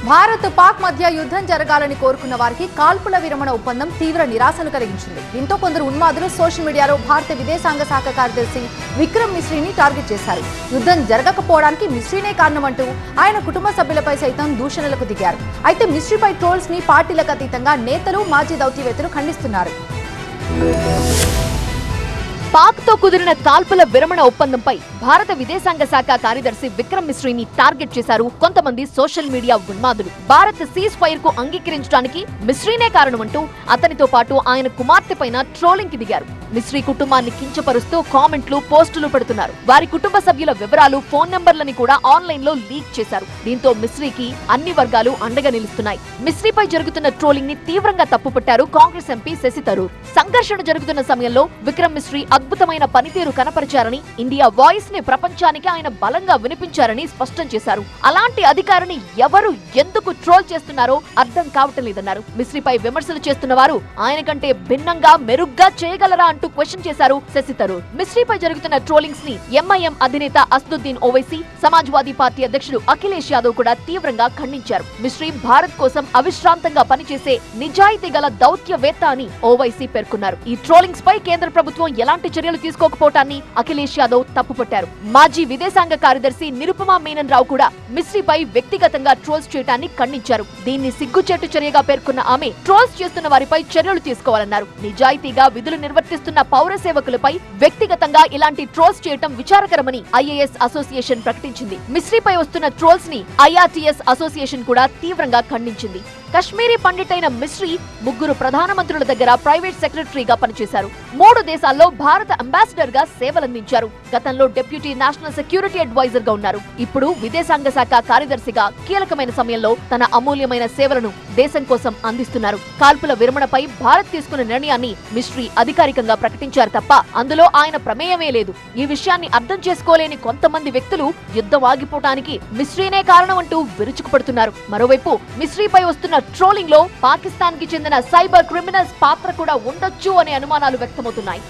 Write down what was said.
భారత్ పాక్ మధ్య యుద్ధం జరగాలని కోరుకున్న వారికి కాల్పుల విరమణ ఒప్పందం తీవ్ర నిరాశను కలిగించింది. దీంతో కొందరు ఉన్మాదులు సోషల్ మీడియాలో భారత విదేశాంగ శాఖ కార్యదర్శి విక్రమ్ మిశ్రీని టార్గెట్ చేశారు. యుద్ధం జరగకపోవడానికి మిశ్రీనే కారణమంటూ ఆయన కుటుంబ సభ్యులపై సైతం దూషణలకు దిగారు. అయితే మిశ్రీపై ట్రోల్స్ ని పార్టీలకు అతీతంగా నేతలు, మాజీ దౌత్యవేత్తలు ఖండిస్తున్నారు. పాక్ తో కుదిరిన కాల్పుల విరమణ ఒప్పందంపై భారత విదేశాంగ శాఖ కార్యదర్శి విక్రమ్ మిశ్రీని టార్గెట్ చేశారు కొంతమంది సోషల్ మీడియా ఉన్మాదులు. భారత్ సీజ్ ఫైర్ కు అంగీకరించడానికి మిశ్రీనే కారణమంటూ అతనితో పాటు ఆయన కుమార్తె పైన ట్రోలింగ్ కి దిగారు. మిశ్రీ కుటుంబాన్ని కించపరుస్తూ కామెంట్లు, పోస్టులు పెడుతున్నారు. వారి కుటుంబ సభ్యుల వివరాలు, ఫోన్ నంబర్లని కూడా ఆన్లైన్ లో లీక్ చేశారు. దీంతో మిశ్రీకి అన్ని వర్గాలు అండగా నిలుస్తున్నాయి. మిశ్రీపై జరుగుతున్న ట్రోలింగ్ ని తీవ్రంగా తప్పుపట్టారు కాంగ్రెస్ ఎంపీ శశి థరూర్. సంఘర్షణ జరుగుతున్న సమయంలో విక్రమ్ మిశ్రీ అద్భుతమైన పనితీరు కనపరిచారని, ఇండియా వాయిస్ ని ప్రపంచానికి ఆయన బలంగా వినిపించారని స్పష్టం చేశారు. అలాంటి అధికారిని ఎవరు ఎందుకు ట్రోల్ చేస్తున్నారో అర్థం కావటం లేదన్నారు. మిశ్రీపై విమర్శలు చేస్తున్న వారు ఆయన కంటే భిన్నంగా, మెరుగ్గా చేయగలరా అంటూ క్వశ్చన్ చేశారు శశి థరూర్. మిశ్రీపై జరుగుతున్న ట్రోలింగ్స్ ని ఎంఐఎం అధినేత అసదుద్దీన్ ఓవైసీ, సమాజ్వాదీ పార్టీ అధ్యక్షుడు అఖిలేష్ యాదవ్ కూడా తీవ్రంగా ఖండించారు. మిశ్రీ భారత్ కోసం అవిశ్రాంతంగా పనిచేసే నిజాయితీ గల దౌత్యవేత్త అని ఓవైసీ పేర్కొన్నారు. ఈ ట్రోలింగ్స్ పై కేంద్ర ప్రభుత్వం ఎలాంటి చర్యలు తీసుకోకపోవటాన్ని అఖిలేష్ యాదవ్ తప్పుపట్టారు. మాజీ విదేశాంగ కార్యదర్శి నిరుపమా మీనన్ రావు కూడా మిశ్రీపై వ్యక్తిగతంగా ట్రోల్స్ చేయడాన్ని ఖండించారు. దీన్ని సిగ్గుచేటు చర్యగా పేర్కొన్న ఆమె ట్రోల్స్ చేస్తున్న వారిపై చర్యలు తీసుకోవాలన్నారు. నిజాయితీగా విధులు నిర్వర్తిస్తున్న పౌర సేవకులపై వ్యక్తిగతంగా ఇలాంటి ట్రోల్స్ చేయటం విచారకరమని ఐఏఎస్ అసోసియేషన్ ప్రకటించింది. మిశ్రీపై వస్తున్న ట్రోల్స్ ని ఐఆర్టీఎస్ అసోసియేషన్ కూడా తీవ్రంగా ఖండించింది. కశ్మీరీ పండిట్ మిశ్రీ ముగ్గురు ప్రధానమంత్రుల దగ్గర ప్రైవేట్ సెక్రటరీగా పనిచేశారు. 3 దేశాల్లో భారత అంబాసిడర్ గా సేవలందించారు. గతంలో డిప్యూటీ నేషనల్ సెక్యూరిటీ అడ్వైజర్ గా ఉన్నారు. ఇప్పుడు విదేశాంగ శాఖ కార్యదర్శిగా కీలకమైన సమయంలో తన అమూల్యమైన సేవలను దేశం కోసం అందిస్తున్నారు. కాల్పుల విరమణపై భారత్ తీసుకున్న నిర్ణయాన్ని మిశ్రీ అధికారికంగా ప్రకటించారు తప్ప అందులో ఆయన ప్రమేయమే లేదు. ఈ విషయాన్ని అర్థం చేసుకోలేని కొంతమంది వ్యక్తులు యుద్ధం ఆగిపోవటానికి మిశ్రీనే కారణం అంటూ విరుచుకుపడుతున్నారు. మరోవైపు మిశ్రీపై వస్తున్న ట్రోలింగ్ లో పాకిస్తాన్ కి చెందిన సైబర్ క్రిమినల్స్ పాత్ర కూడా ఉండొచ్చు అనే అనుమానాలు వ్యక్తమవుతున్నాయి.